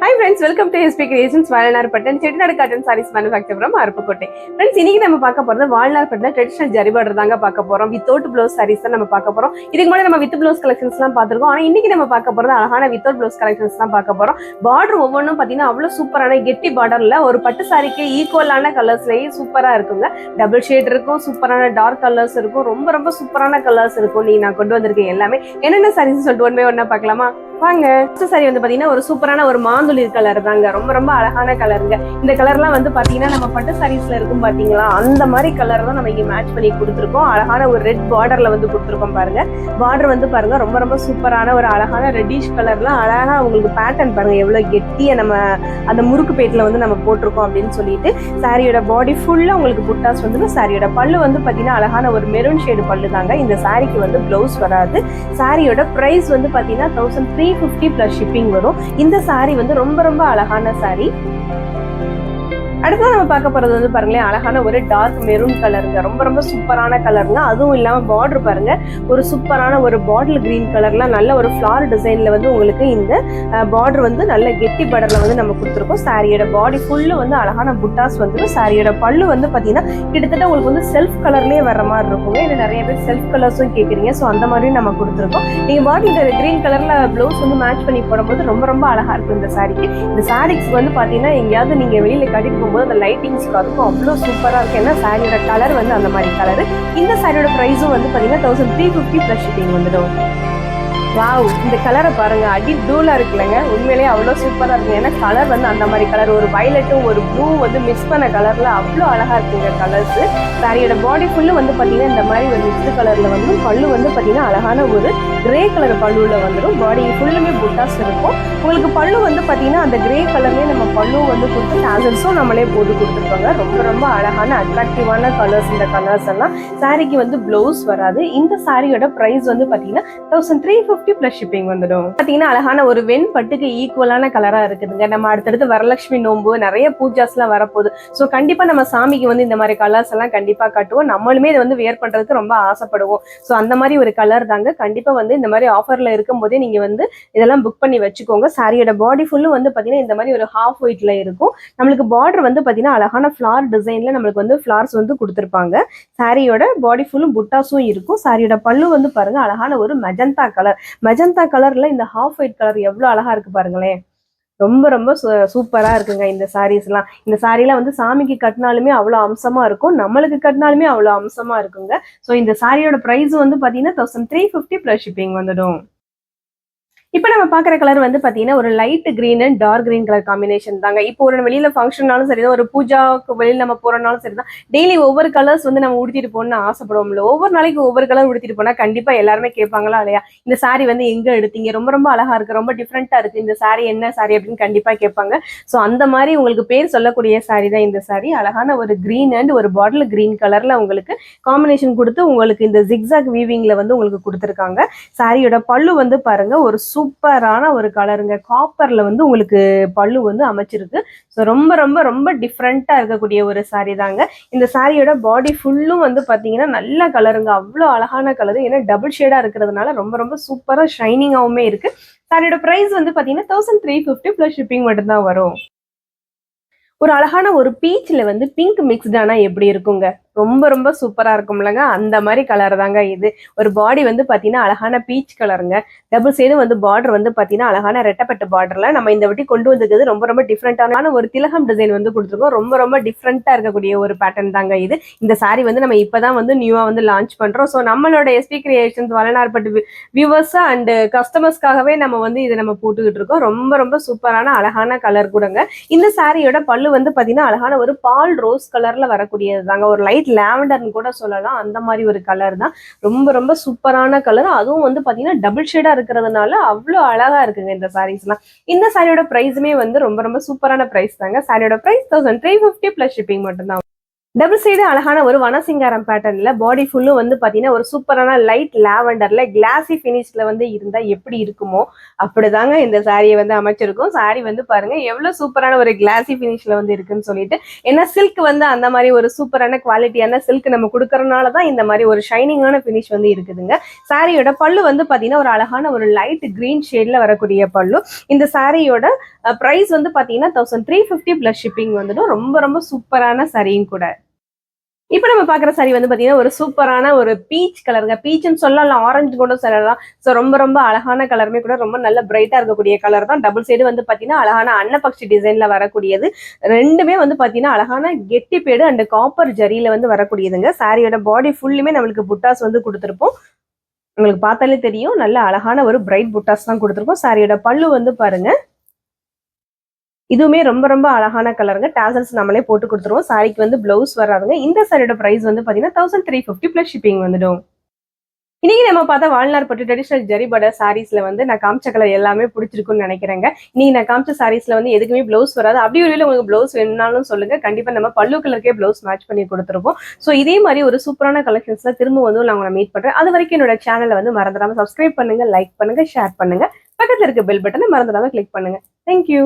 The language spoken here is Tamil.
Hi friends, welcome to SP Creations Valnarpattan Chettinad Cotton Sarees Manufacturer from Arupakottai. Friends, இன்னைக்கு நம்ம பார்க்க போறது Valnarpattan ட்ரெடிஷனல் ஜரி பார்டர் தாங்க பார்க்க போறோம். வித்தவுட் ப்ளவுஸ் sarees தான் நம்ம பார்க்க போறோம். இதுக்கு முன்னாடி நம்ம வித் ப்ளவுஸ் கலெக்ஷன்ஸ்லாம் பார்த்திருக்கோம். ஆனா இன்னைக்கு நம்ம பார்க்க போறது அழகான வித்தவுட் ப்ளவுஸ் கலெக்ஷன்ஸ் தான் பார்க்க போறோம். பார்டர் ஒவ்வொன்றும் பாத்தீங்கன்னா அவ்வளவு சூப்பரான கெட்டி பார்டர்ல ஒரு பட்டு சாரிக்கு ஈக்குவலான கலர்ஸ்லயே சூப்பரா இருக்குங்க. டபுள் ஷேட் இருக்கும், சூப்பரான டார்க் கலர்ஸ் இருக்கும், ரொம்ப சூப்பரான கலர்ஸ் இருக்கும். நீங்க நான் கொண்டு வந்திருக்கேன் எல்லாமே என்னென்ன சாரீஸ் சொல்லிட்டு ஒன் பை ஒன்னா பார்க்கலாமா? வாங்க. ஃபர்ஸ்ட் சாரி வந்து பாத்தீங்கன்னா ஒரு சூப்பரான ஒரு மாந்துளிர் கலர் தாங்க. ரொம்ப அழகான கலருங்க. இந்த கலர்லாம் வந்து பாத்தீங்கன்னா நம்ம பட்டு சாரீஸ்ல இருக்கும் பாத்தீங்களா, அந்த மாதிரி கலர் தான் நம்ம இங்க மேட்ச் பண்ணி கொடுத்துருக்கோம். அழகான ஒரு ரெட் பார்டர்ல வந்து கொடுத்துருக்கோம் பாருங்க. பார்டர் வந்து பாருங்க ரொம்ப சூப்பரான ஒரு அழகான ரெட்டிஷ் கலர்ல அழகா உங்களுக்கு பேட்டர்ன் பாருங்க எவ்வளவு கெட்டியா நம்ம அந்த முறுக்கு பேட்ல வந்து நம்ம போட்டிருக்கோம் அப்படின்னு சொல்லிட்டு. சாரியோட பாடி ஃபுல்லா உங்களுக்கு புட்டாஸ் வந்து சாரியோட பல்லு வந்து பாத்தீங்கன்னா அழகான ஒரு மெரூன் ஷேடு பல்லு தாங்க. இந்த சாரிக்கு வந்து பிளவுஸ் வராது. சாரியோட பிரைஸ் வந்து பாத்தீங்கன்னா 1350 பிளஸ் ஷிப்பிங் வரும். இந்த சாரி வந்து ரொம்ப அழகான சாரி. அடுத்து நம்ம பார்க்க போறது வந்து பாருங்களேன் அழகான ஒரு டார்க் மெரூன் கலருங்க. ரொம்ப சூப்பரான கலருங்க. அதுவும் இல்லாம பார்டர் பாருங்க ஒரு சூப்பரான ஒரு பாட்டில் கிரீன் கலர்ல நல்ல ஒரு ஃபிளார் டிசைன்ல வந்து உங்களுக்கு இந்த பார்டர் வந்து நல்ல கெட்டி பார்டர்ல வந்து நம்ம கொடுத்துருக்கோம். சாரியோட பாடி ஃபுல்லு வந்து அழகான புட்டாஸ் வந்துடும். சாரியோட பல்லு வந்து பாத்தீங்கன்னா கிட்டத்தட்ட உங்களுக்கு வந்து செல்ஃப் கலர்லயே வர மாதிரி இருக்குங்க. ஏன்னா நிறைய பேர் செல்ஃப் கலர்ஸும் கேட்குறீங்க. ஸோ அந்த மாதிரியும் நம்ம கொடுத்துருக்கோம். நீங்க பாட்டில் கிரீன் கலர்ல பிளவுஸ் வந்து மேட்ச் பண்ணி போடும்போது ரொம்ப அழகா இருக்கும் இந்த சாரிக்கு. இந்த சாரீஸ் வந்து பாத்தீங்கன்னா எங்கேயாவது நீங்க வெளியில கட்டிட்டு அந்த லைட்டிங்ஸ்க்கு அதுக்கும் அவ்வளோ சூப்பரா இருக்கு. ஏன்னா சாரியோட கலர் வந்து அந்த மாதிரி கலரு. இந்த சாரியோட பிரைஸும் வந்து பாத்தீங்கன்னா 1350 பிளஸ் ஷிப்பிங் வந்துடும். வாவ், இந்த கலரை பாருங்க, அடி டூலா இருக்குல்லங்க. உண்மையிலேயே அவ்வளோ சூப்பரா இருக்கு. ஏன்னா கலர் வந்து அந்த மாதிரி கலர் ஒரு வயலட்டும் ஒரு ப்ளூ வந்து மிக்ஸ் பண்ண கலர்ல அவ்வளோ அழகா இருக்குங்க கலர்ஸ். சாரியோட பாடி ஃபுல்லு வந்து பாத்தீங்கன்னா இந்த மாதிரி ஒரு மிக்ஸ்டு கலர்ல வந்து பல்லு வந்து பாத்தீங்கன்னா அழகான ஒரு கிரே கலர் பல்லுல வந்துடும். பாடி ஃபுல்லுமே புட்டாஸ் இருக்கும். உங்களுக்கு பல்லு வந்து பாத்தீங்கன்னா அந்த கிரே கலர்லயே நம்ம பல்லு வந்து கொடுத்து டேசல்ஸும் நம்மளே போட்டு கொடுத்துருப்பாங்க. ரொம்ப அழகான அட்ராக்டிவான கலர்ஸ் இந்த கலர்ஸ் எல்லாம். சாரிக்கு வந்து பிளவுஸ் வராது. இந்த சாரியோட பிரைஸ் வந்து பாத்தீங்கன்னா 1350 பிளஸ் ஷிப்பிங் வந்துடும். பாத்தீங்கன்னா அழகான ஒரு வெண் பட்டுக்கு ஈக்குவலான கலரா இருக்குதுங்க. நம்ம அடுத்தடுத்து வரலட்சுமி நோம்பு நிறைய பூஜாஸ் எல்லாம் வரப்போகுது. ஸோ கண்டிப்பா நம்ம சாமிக்கு வந்து இந்த மாதிரி கலர்ஸ் எல்லாம் கண்டிப்பா கட்டுவோம். நம்மளுமே இதை வந்து வேர் பண்றதுக்கு ரொம்ப ஆசைப்படுவோம். ஸோ அந்த மாதிரி ஒரு கலர் தாங்க. கண்டிப்பா வந்து இந்த மாதிரி ஆஃபர்ல இருக்கும் போதே நீங்க வந்து இதெல்லாம் புக் பண்ணி வச்சுக்கோங்க. சாரியோட பாடி ஃபுல்லும் வந்து பாத்தீங்கன்னா இந்த மாதிரி ஒரு ஹாஃப் ஒயிட்ல இருக்கும். நம்மளுக்கு பார்டர் வந்து பாத்தீங்கன்னா அழகான ஃபிளார் டிசைன்ல நம்மளுக்கு வந்து ஃபிளார்ஸ் வந்து கொடுத்துருப்பாங்க. சாரியோட பாடி ஃபுல்லும் புட்டாஸும் இருக்கும். சாரியோட பல்லு வந்து பாருங்க அழகான ஒரு மெஜந்தா கலர். மெஜந்தா கலர்ல இந்த ஹாஃப் ஒயிட் கலர் எவ்வளவு அழகா இருக்கு பாருங்களேன். ரொம்ப சூப்பரா இருக்குங்க இந்த சாரீஸ் எல்லாம். இந்த சாரீலாம் வந்து சாமிக்கு கட்டினாலுமே அவ்வளவு அம்சமா இருக்கும், நம்மளுக்கு கட்டினாலுமே அவ்வளவு அம்சமா இருக்குங்க. ஸோ இந்த சாரியோட பிரைஸ் வந்து பாத்தீங்கன்னா 1350 பிளஸ் ஷிப்பிங் வந்துடும். இப்போ நம்ம பாக்குற கலர் வந்து பாத்தீங்கன்னா ஒரு light green and dark green colour combination தாங்க. இப்போ ஒரு வெளியில ஃபங்க்ஷன்னாலும் சரிதான், ஒரு பூஜாவுக்கு வெளியில நம்ம போறனாலும் சரிதான், டெய்லி ஒவ்வொரு கலர்ஸ் வந்து நம்ம உடுத்திட்டு போகணும்னு ஆசைப்படுவோம்ல. ஒவ்வொரு நாளைக்கு ஒவ்வொரு கலர் உடுத்திட்டு போனா கண்டிப்பா எல்லாருமே கேட்பாங்களா இல்லையா, இந்த சாரி வந்து எங்க எடுத்தீங்க, ரொம்ப அழகா இருக்கு, ரொம்ப டிஃப்ரெண்டா இருக்கு, இந்த சாரி என்ன சாரி அப்படின்னு கண்டிப்பா கேட்பாங்க. ஸோ அந்த மாதிரி உங்களுக்கு பேர் சொல்லக்கூடிய சாரி தான் இந்த சாரி. அழகான ஒரு கிரீன் அண்ட் ஒரு பாட்டில் கிரீன் கலர்ல உங்களுக்கு காம்பினேஷன் கொடுத்து உங்களுக்கு இந்த ஜிக்ஸாக் வீவிங்ல வந்து உங்களுக்கு கொடுத்துருக்காங்க. சாரியோட பல்லு வந்து பாருங்க ஒரு சூப்பரான ஒரு கலருங்க. காப்பர்ல வந்து உங்களுக்கு பல்லு வந்து அமைச்சிருக்கு. ஸோ ரொம்ப டிஃப்ரெண்டா இருக்கக்கூடிய ஒரு சாரி தாங்க. இந்த சாரியோட பாடி ஃபுல்லும் வந்து பாத்தீங்கன்னா நல்ல கலருங்க. அவ்வளோ அழகான கலரு. ஏன்னா டபுள் ஷேடா இருக்கிறதுனால ரொம்ப சூப்பரா ஷைனிங்காவுமே இருக்கு. சாரியோட பிரைஸ் வந்து பாத்தீங்கன்னா 1350 பிளஸ் ஷிப்பிங் மட்டும்தான் வரும். ஒரு அழகான ஒரு பீச்ல வந்து பிங்க் மிக்ஸ்டானா எப்படி இருக்குங்க, ரொம்ப சூப்பரா இருக்கும்லங்க. அந்த மாதிரி கலர் தாங்க இது. ஒரு பாடி வந்து பாத்தீங்கன்னா அழகான பீச் கலருங்க. டபுள் சைடும் வந்து பார்டர் வந்து பாத்தீங்கன்னா அழகான ரெட்டப்பட்ட பார்டர்ல நம்ம இந்த வாட்டி கொண்டு வந்திருக்கிறது ரொம்ப டிஃப்ரெண்டான ஒரு திலகம் டிசைன் வந்து கொடுத்துருக்கோம். ரொம்ப டிஃப்ரெண்டா இருக்கக்கூடிய ஒரு பேட்டர்ன் தாங்க இது. இந்த சாரி வந்து நம்ம இப்பதான் வந்து நியூவா வந்து லான்ச் பண்றோம். ஸோ நம்மளோட SP கிரியேஷன்ஸ் வளனார்பட்டு வியூவர்ஸ் அண்ட் கஸ்டமர்ஸ்க்காகவே நம்ம வந்து இதை நம்ம போட்டுக்கிட்டு இருக்கோம். ரொம்ப சூப்பரான அழகான கலர் கூடங்க. இந்த சாரியோட பல்லு வந்து பாத்தீங்கன்னா அழகான ஒரு பால் ரோஸ் கலர்ல வரக்கூடியது தாங்க. ஒரு லைட் லாவெண்டர்னு கூட சொல்லலாம். அந்த மாதிரி ஒரு கலர் தான். ரொம்ப சூப்பரான கலர். அதுவும் வந்து பாத்தீங்கன்னா டபுள் ஷேடா இருக்கிறதுனால அவ்வளவு அழகா இருக்குங்க இந்த சாரீஸ் எல்லாம். இந்த சாரியோட பிரைஸுமே வந்து ரொம்ப சூப்பரான பிரைஸ் தாங்க. சாரியோட பிரைஸ் 1350 பிளஸ் ஷிப்பிங் மட்டும்தான். டபுள் சைடு அழகான ஒரு வனசிங்காரம் பேட்டர்ன்ல பாடி ஃபுல்லும் வந்து பாத்தீங்கன்னா ஒரு சூப்பரான லைட் லாவெண்டர்ல கிளாசி பினிஷ்ல வந்து இருந்தா எப்படி இருக்குமோ அப்படிதாங்க இந்த சாரியை வந்து அமைச்சிருக்கும். சாரி வந்து பாருங்க எவ்வளவு சூப்பரான ஒரு கிளாசி பினிஷ்ல வந்து இருக்குன்னு சொல்லிட்டு. ஏன்னா சில்க் வந்து அந்த மாதிரி ஒரு சூப்பரான குவாலிட்டியான சில்க் நம்ம கொடுக்கறதுனாலதான் இந்த மாதிரி ஒரு ஷைனிங்கான பினிஷ் வந்து இருக்குதுங்க. சாரியோட பல்லு வந்து பாத்தீங்கன்னா ஒரு அழகான ஒரு லைட் கிரீன் ஷேட்ல வரக்கூடிய பல்லு. இந்த சாரியோட பிரைஸ் வந்து பாத்தீங்கன்னா 1350 பிளஸ் ஷிப்பிங் வந்துடும். ரொம்ப ரொம்ப சூப்பரான சாரியும் கூட. இப்ப நம்ம பாக்குற சாரி வந்து பாத்தீங்கன்னா ஒரு சூப்பரான ஒரு பீச் கலருங்க. பீச்னு சொல்லலாம், ஆரஞ்சு கூட சொல்லலாம். சோ ரொம்ப ரொம்ப அழகான கலருமே கூட ரொம்ப நல்ல பிரைட்டா இருக்கக்கூடிய கலர் தான். டபுள் சைடு வந்து பாத்தீங்கன்னா அழகான அன்னபக்ஷி டிசைன்ல வரக்கூடியது. ரெண்டுமே வந்து பாத்தீங்கன்னா அழகான கெட்டி பேடு அண்ட் காப்பர் ஜரியில வந்து வரக்கூடியதுங்க. சாரியோட பாடி ஃபுல்லுமே நம்மளுக்கு புட்டாஸ் வந்து கொடுத்துருப்போம். உங்களுக்கு பார்த்தாலே தெரியும் நல்ல அழகான ஒரு பிரைட் புட்டாஸ் தான் கொடுத்துருப்போம். சாரியோட பல்லு வந்து பாருங்க, இதுவுமே ரொம்ப ரொம்ப அழகான கலருங்க. டாசல்ஸ் நம்மளே போட்டு கொடுத்துருவோம். சாரிக்கு வந்து பிளவுஸ் வராதுங்க. இந்த சாரியோட பிரைஸ் வந்து பாத்தீங்கன்னா 1350 பிளஸ் ஷிப்பிங் வந்துடும். இன்னைக்கு நம்ம பார்த்தா வால்நார் பட்டு ட்ரெடிஷனல் ஜரி பார்டர் சாரீஸ்ல வந்து நான் காமிச்ச கலர் எல்லாமே பிடிச்சிருக்குன்னு நினைக்கிறேங்க. இன்னைக்கு நான் காமிச்ச சாரீஸ்ல வந்து எதுக்குமே பிளவுஸ் வராது. அப்படி ஒரு உங்களுக்கு பிளவுஸ் வேணும்னாலும் சொல்லுங்க. கண்டிப்பா நம்ம பல்லு கலருக்கே பிளவுஸ் மேட்ச் பண்ணி கொடுத்துருப்போம். ஸோ இதே மாதிரி ஒரு சூப்பரான கலெக்ஷன்ஸ்ல திரும்ப வந்து நான் உங்களை மீட் பண்றேன். அது வரைக்கும் என்னோட சேனலை வந்து மறந்துடாம சப்ஸ்கிரைப் பண்ணுங்க, லைக் பண்ணுங்க, ஷேர் பண்ணுங்க. பக்கத்துல இருக்க பெல் பட்டனை மறந்துடாம கிளிக் பண்ணுங்க. தேங்க்யூ.